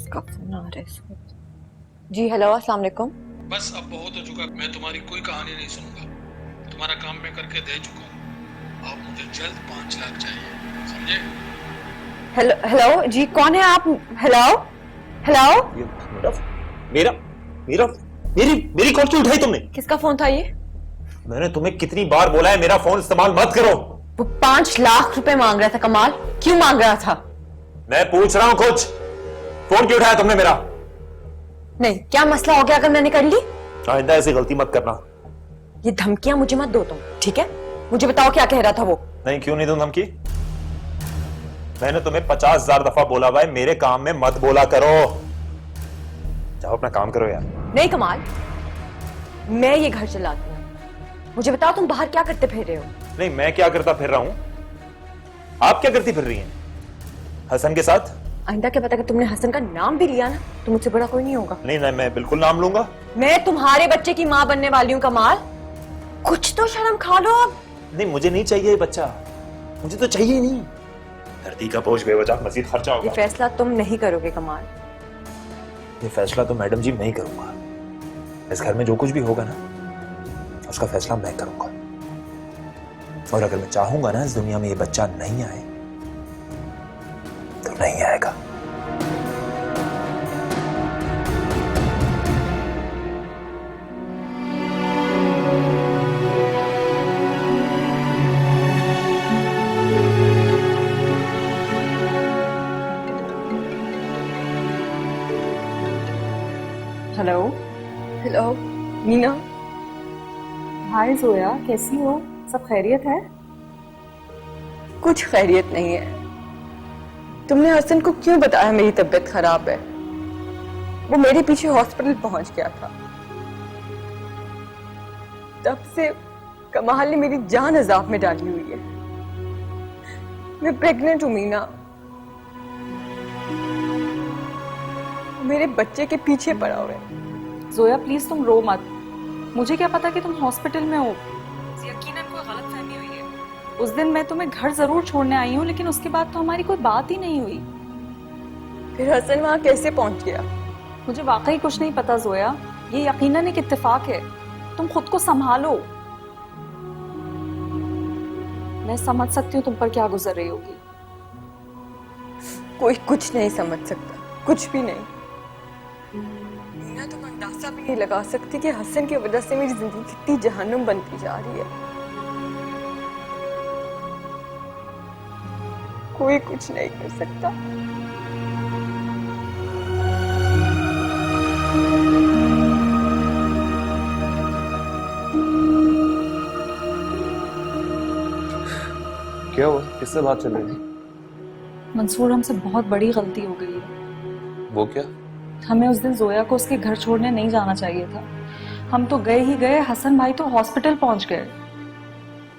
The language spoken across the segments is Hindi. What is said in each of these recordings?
किसका फोन आ रहा है इस वक्त? जी हेलो, अस्सलाम वालेकुम। बस अब बहुत हो चुका, मैं तुम्हारी कोई कहानी नहीं सुनूंगा। तुम्हारा काम मैं करके दे चुका हूँ। अब मुझे जल्द 5 लाख चाहिए, समझे? हेलो हेलो जी, कौन है आप? हेलो हेलो, मेरा मेरा मेरा मेरी मेरी कॉल क्यों उठाई तुमने? किसका फोन था ये? मैंने तुम्हें कितनी बार बोला है मेरा फोन इस्तेमाल मत करो। वो 5 लाख रुपए मांग रहा था कमाल, क्यों मांग रहा था? मैं पूछ रहा हूं कुछ, फोन क्यों उठाया तुमने मेरा? नहीं, क्या मसला हो गया अगर मैंने कर ली? आइंदा ऐसी गलती मत करना। ये धमकियां मुझे मत दो तुम, ठीक है? मुझे बताओ क्या कह रहा था वो? नहीं, क्यों नहीं दूं धमकी? मैंने तुम्हें 50,000 दफा बोला भाई मेरे काम में मत बोला करो। जाओ अपना काम करो यार। नहीं कमाल, मैं ये घर चलाती हूँ। मुझे बताओ तुम बाहर क्या करते फिर रहे हो? नहीं, मैं क्या करता फिर रहा हूं? आप क्या करती फिर रही हैं? हसन के साथ? आइंदा क्या पता कि तुमने हसन का नाम भी लिया ना तो मुझसे बड़ा कोई नहीं होगा। नहीं नहीं, मैं बिल्कुल नाम लूंगा। मैं तुम्हारे बच्चे की माँ बनने वाली हूँ कमाल, कुछ तो शर्म खा लो अब। नहीं, मुझे नहीं चाहिए ये बच्चा, मुझे तो चाहिए ही नहीं। धरती का बोझ बेवजह मजीद खर्चा ये होगा। फैसला तुम नहीं करोगे कमाल। ये फैसला तो मैडम जी मैं ही करूंगा। इस घर में जो कुछ भी होगा ना उसका फैसला मैं करूंगा। और अगर मैं चाहूंगा ना इस दुनिया में ये बच्चा नहीं आए तो नहीं आएगा। Hello hello Meena. Hi Zoya, कैसी हो? सब खैरियत है? कुछ खैरियत नहीं है। तुमने हसन को क्यों बताया मेरी तबीयत खराब है? वो मेरे पीछे हॉस्पिटल पहुंच गया था। तब से कमाल ने मेरी जान अजाब में डाली हुई है। मैं प्रेग्नेंट हूं मीना। मेरे बच्चे के पीछे पड़ा हुआ है। जोया प्लीज तुम रो मत। मुझे क्या पता कि तुम हॉस्पिटल में हो। यकीनन कोई गलतफहमी हुई है। उस दिन मैं तुम्हें घर जरूर छोड़ने आई हूँ, लेकिन उसके बाद तो हमारी कोई बात ही नहीं हुई। फिर हसन वहां कैसे पहुंच गया? मुझे वाकई कुछ नहीं पता जोया, ये यकीनन एक इत्तेफाक है। तुम खुद को संभालो। मैं समझ सकती हूँ तुम पर क्या गुजर रही होगी। कोई कुछ नहीं समझ सकता, कुछ भी नहीं। मीना, तुम अंदाजा भी नहीं लगा सकती कि हसन की वजह से मेरी जिंदगी कितनी जहन्नुम बनती जा रही है। कोई कुछ नहीं कर सकता। क्या हुआ? किससे बात चल रही थी? मंसूर, हमसे बहुत बड़ी गलती हो गई है। वो क्या? हमें उस दिन जोया को उसके घर छोड़ने नहीं जाना चाहिए था। हम तो गए ही गए, हसन भाई तो हॉस्पिटल पहुंच गए।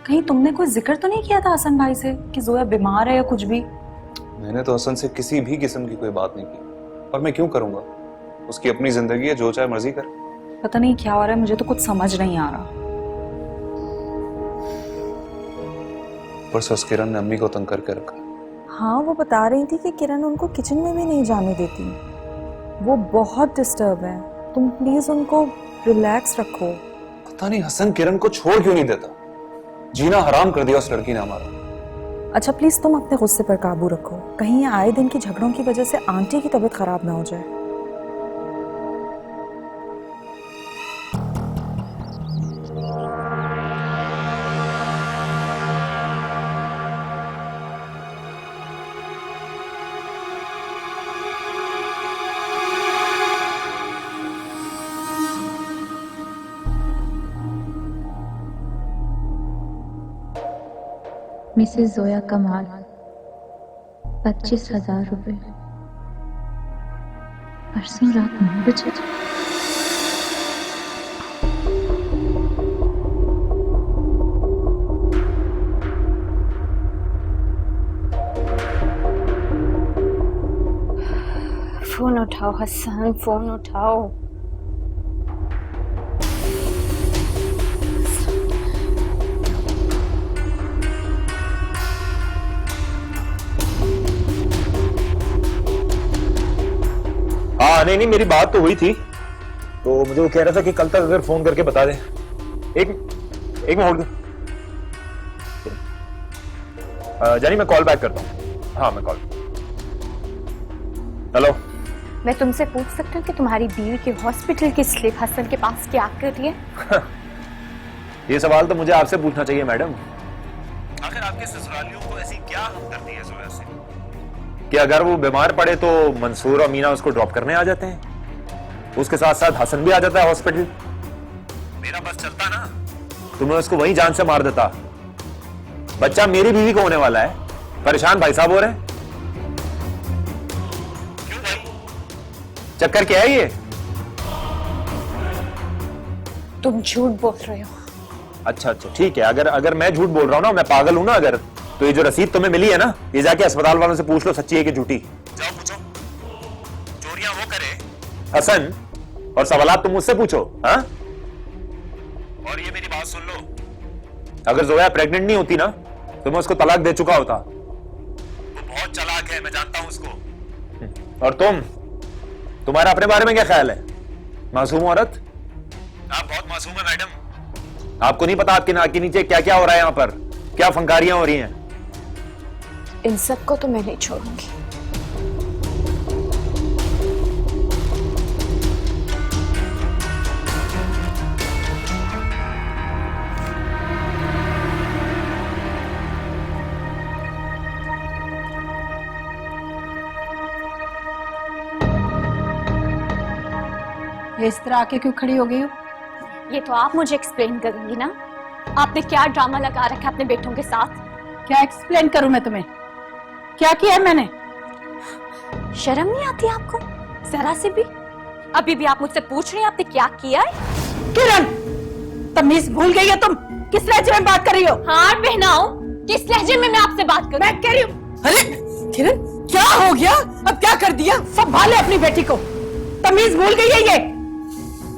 कहीं तुमने कोई जिक्र तो नहीं किया था हसन भाई से कि जोया बीमार है या कुछ भी? मैंने तो हसन से किसी भी किस्म की कोई बात नहीं की। और मैं क्यों करूंगा? उसकी अपनी जिंदगी है, जो चाहे मर्जी कर। पता नहीं क्या हो रहा है, मुझे तो कुछ समझ नहीं आ रहा। परसों किरण ने अम्मी को तंग करके रखा। हाँ, वो बता रही थी कि किरण उनको किचन में भी नहीं जाने देती। वो बहुत डिस्टर्ब है। तुम प्लीज उनको रिलैक्स रखो। पता नहीं हसन किरण को छोड़ क्यों नहीं देता। जीना हराम कर दिया उस लड़की ने हमारा। अच्छा प्लीज तुम अपने गुस्से पर काबू रखो। कहीं ये आए दिन की झगड़ों की वजह से आंटी की तबीयत खराब ना हो जाए। मिसेस जोया कमाल, 25,000 रुपए। परसों रात 9 बजे। फोन उठाओ हसन, फोन उठाओ। नहीं नहीं, मेरी बात तो हुई थी, तो मुझे वो कह रहा था कि कल तक अगर फोन करके बता दे। एक मिनट होल्ड कर। जानी मैं कॉल बैक करता हूँ। हाँ मैं कॉल। हेलो। मैं तुमसे पूछ सकती हूँ कि तुम्हारी बीवी की हॉस्पिटल की स्लिप हसन के पास क्या कर रही है? ये सवाल तो मुझे आपसे पूछना चाहिए मैडम। आखिर आपके ससुरालियों को ऐसी क्या हमदर्दी है जोया से कि अगर वो बीमार पड़े तो मंसूर और मीना उसको ड्रॉप करने आ जाते हैं, उसके साथ साथ हसन भी आ जाता है हॉस्पिटल। मेरा बस चलता ना तो मैं उसको वहीं जान से मार देता। बच्चा मेरी बीवी को होने वाला है, परेशान भाई साहब हो रहे हैं। क्यों भाई, चक्कर क्या है ये? तुम झूठ बोल रहे हो। अच्छा ठीक है, अगर मैं झूठ बोल रहा हूं ना, मैं पागल हूं ना अगर, तो ये जो रसीद तुम्हें मिली है ना, ये जाके अस्पताल वालों से पूछ लो सच्ची है कि झूठी। जाओ पूछो। चोरियां वो करे हसन और सवालात तुम मुझसे पूछो। हाँ, और ये मेरी बात सुन लो, अगर जोया प्रेग्नेंट नहीं होती ना तो मैं उसको तलाक दे चुका होता। वो बहुत चालाक है, मैं जानता हूं उसको। और तुम्हारा अपने बारे में क्या ख्याल है? मासूम औरत, आप बहुत मासूम है मैडम। आपको नहीं पता आपके नाक के नीचे क्या क्या हो रहा है, यहां पर क्या फंकारियां हो रही हैं। इन सबको तो मैं नहीं छोड़ूंगी। इस तरह आके क्यों खड़ी हो गई हो? ये तो आप मुझे एक्सप्लेन करेंगी ना, आपने क्या ड्रामा लगा रखा है अपने बेटों के साथ? क्या एक्सप्लेन करूं मैं तुम्हें? क्या किया है मैंने? शर्म नहीं आती आपको जरा से भी? अभी भी आप मुझसे पूछ रही हैं आपने क्या किया है? किरण, तमीज भूल गई हो तुम? किस लहजे में बात कर रही हो? हाँ बहनाओ, किस लहजे में मैं आपसे बात करूं? मैं कह रही हूँ, अरे किरण क्या हो गया? अब क्या कर दिया? संभाले अपनी बेटी को, तमीज भूल गई है ये।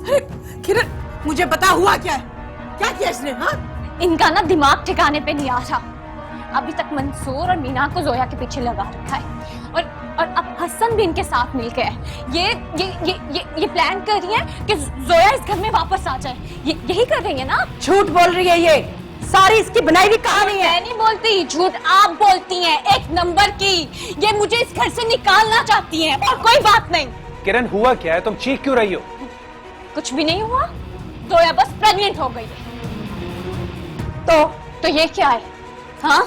अरे किरण मुझे बता हुआ क्या है? क्या किया इसने? हाँ, इनका ना दिमाग ठिकाने पे नहीं आ रहा। अभी तक मंसूर और मीना को जोया के पीछे लगा रखा है और अब हसन भी इनके साथ मिल गया है। ये प्लान कर रही है कि जोया इस घर में वापस आ जाए। यही कर रही है ना? झूठ बोल रही है ये, सारी इसकी बनाई हुई कहानी है। मैं नहीं बोलती, झूठ आप बोलती हैं, एक नंबर की। ये मुझे इस घर से निकालना चाहती हैं और कोई बात नहीं। किरण हुआ क्या है? तुम चीख क्यों रही हो? कुछ भी नहीं हुआ, जोया बस प्रेग्नेंट हो गई है। तो ये क्या है? हाँ,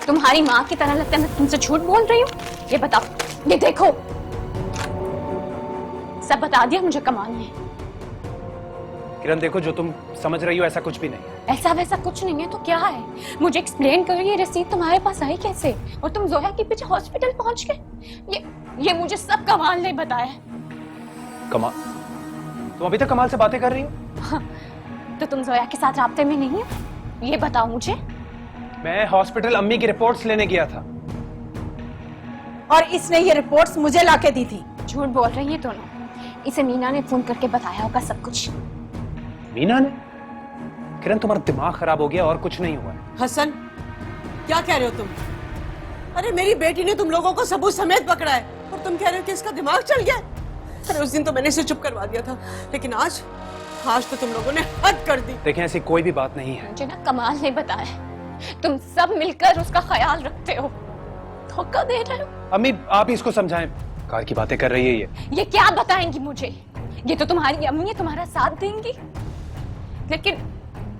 तुम्हारी माँ की तरह लगता है मैं तुमसे झूठ बोल रही हूँ। ये बताओ, ये देखो, सब बता दिया मुझे कमाल ने। किरण देखो, जो तुम समझ रही हो ऐसा कुछ भी नहीं। ऐसा वैसा कुछ नहीं है तो क्या है? मुझे एक्सप्लेन करो, ये रसीद तुम्हारे पास आई कैसे? और तुम जोया के पीछे हॉस्पिटल पहुंच गए? ये मुझे सब कमाल ने बताया। कमाल? तुम अभी तक कमाल से बातें कर रही हो? हाँ, तो तुम जोया के साथ राब्ते में नहीं हो? ये बताओ मुझे। मैं हॉस्पिटल अम्मी की रिपोर्ट्स लेने गया था। और इसने ये रिपोर्ट्स मुझे लाके दी थी। झूठ बोल रही है दोनों। इसे मीना ने फोन करके बताया होगा सब कुछ। मीना ने? किरण तुम्हारा दिमाग खराब हो गया और कुछ नहीं हुआ। हसन, क्या कह रहे हो तुम? अरे मेरी बेटी ने तुम लोगों को सबूत समेत पकड़ा है और तुम कह रहे हो कि इसका दिमाग चल गया। अरे उस दिन तो मैंने इसे चुप करवा दिया था, लेकिन आज तो तुम लोगों ने हद कर दी। देखें, ऐसी कोई भी बात नहीं है। मुझे ना कमाल ने बताया, तुम सब मिलकर उसका ख्याल रखते हो, धोखा दे रहे हो। अम्मी आप ही इसको समझाएं, कार की बातें कर रही है ये क्या बताएंगी मुझे? ये तो तुम्हारी अम्मी है, तुम्हारा साथ देंगी। लेकिन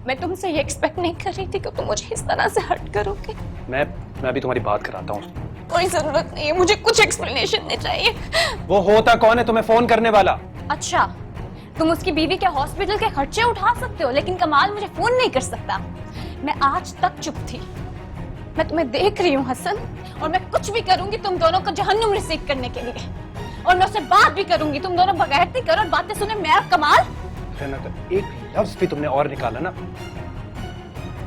मैं तुमसे ये एक्सपेक्ट नहीं कर रही थी कि तुम मुझे इस तरह से हर्ट करोगे। मैं अभी तुम्हारी बात कराता हूँ। कोई जरूरत नहीं है, मुझे कुछ एक्सप्लेनेशन नहीं चाहिए। वो होता कौन है तुम्हें फोन करने वाला? अच्छा, तुम उसकी बीवी के हॉस्पिटल के खर्चे उठा सकते हो, लेकिन कमाल मुझे फोन नहीं कर सकता। मैं आज तक चुप थी। मैं तुम्हें देख रही हूँ हसन, और मैं कुछ भी करूंगी तुम दोनों को जहन्नुम रिसीव करने के लिए। और मैं उससे बात भी करूंगी, तुम दोनों बगैरती करो और बातें सुने मैं और कमाल। एक लफ्ज भी तुमने और निकाला ना।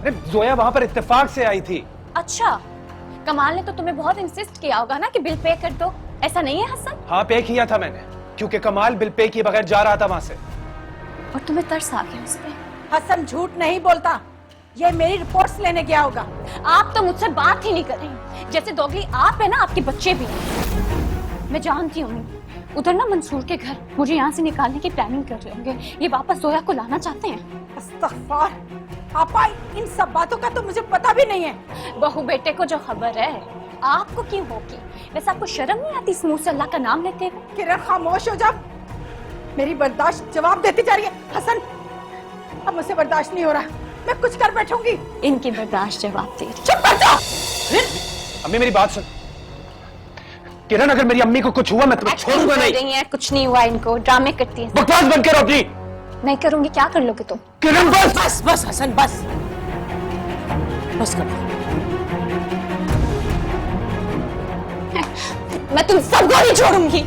अरे जोया वहां पर इत्तेफाक से आई थी। अच्छा, कमाल ने तो तुम्हें बहुत इंसिस्ट किया होगा ना कि बिल पे कर दो, ऐसा नहीं है हसन? हाँ, पे किया था मैंने, क्योंकि कमाल बिल पे किए बगैर जा रहा था वहां से। और तुम्हें तरस आ गया उस पे। हसन झूठ नहीं बोलता, ये मेरी रिपोर्ट्स लेने गया होगा। आप तो मुझसे बात ही नहीं कर रही, जैसे दोगली आप है ना, आपके बच्चे भी हैं। मैं जानती हूँ उधर ना मंसूर के घर मुझे यहाँ से निकालने की प्लानिंग कर रहे होंगे। ये वापस जोया को लाना चाहते हैं। अस्तगफार, आपा इन सब बातों का तो मुझे पता भी नहीं है। बहू बेटे को जो खबर है आपको क्यों होगी? वैसे आपको शर्म नहीं आती इस मुंह से अल्लाह का नाम लेते हुए? किरण खामोश हो जा, मेरी बर्दाश्त जवाब देती जा रही है। हसन, अब मुझसे बर्दाश्त नहीं हो रहा, मैं कुछ कर बैठूंगी। इनकी बर्दाश्त जवाब दे रही। चुप कर जा। अम्मी मेरी बात सुन। किरण अगर मेरी अम्मी को कुछ हुआ मैं तुम्हें छोड़ूंगा नहीं। रही है, कुछ नहीं हुआ इनको, ड्रामे करती है। बकवास बंद करो अपनी। नहीं करूंगी, क्या कर लोगे तुम? किरण बस बस बस हसन बस, बस कर। मैं तुम सबको नहीं छोड़ूंगी।